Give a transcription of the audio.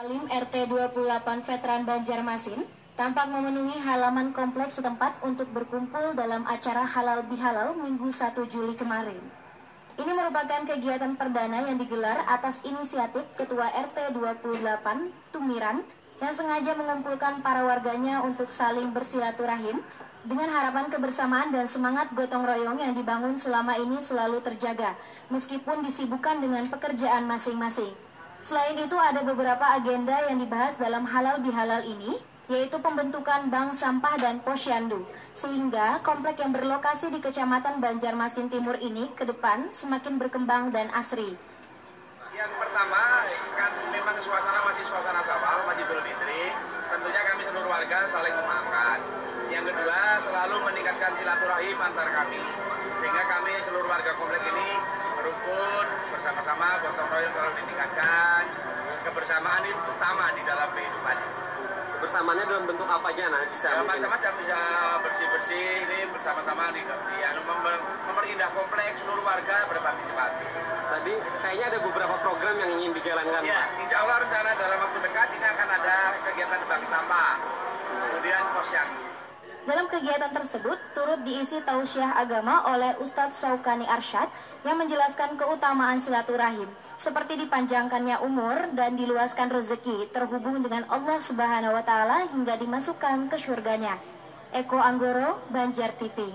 Alim RT 28 Veteran Banjarmasin tampak memenuhi halaman kompleks setempat untuk berkumpul dalam acara Halal Bihalal Minggu 1 Juli kemarin. Ini merupakan kegiatan perdana yang digelar atas inisiatif Ketua RT 28 Tumiran yang sengaja mengumpulkan para warganya untuk saling bersilaturahim dengan harapan kebersamaan dan semangat gotong royong yang dibangun selama ini selalu terjaga meskipun disibukkan dengan pekerjaan masing-masing. Selain itu ada beberapa agenda yang dibahas dalam halal bihalal ini, yaitu pembentukan bank sampah dan posyandu, sehingga komplek yang berlokasi di Kecamatan Banjarmasin Timur ini ke depan semakin berkembang dan asri. Yang pertama, kan memang suasana masih suasana Syawal, masih Idul Fitri, tentunya kami seluruh warga saling memaafkan. Yang kedua, selalu meningkatkan silaturahim antar kami, sehingga kami seluruh warga komplek ini berukun bersama-sama, gotong royong selalu ditingkatkan. Kebersamaan itu utama di dalam kehidupan. Bersamaannya dalam bentuk apa aja? Nah, bisa ya, macam-macam, bisa bersih-bersih ini bersama-sama memperindah kompleks, seluruh warga berpartisipasi. Tadi kayaknya ada beberapa program yang ingin dijalankan. Ya, insya Allah rencana dalam waktu dekat ini akan ada kegiatan bank sampah, kemudian posyandu. Dalam kegiatan tersebut turut diisi tausiah agama oleh Ustadz Saukani Arsyad yang menjelaskan keutamaan silaturahim seperti dipanjangkannya umur dan diluaskan rezeki terhubung dengan Allah Subhanahu wa Ta'ala hingga dimasukkan ke surganya. Eko Anggoro, Banjar TV.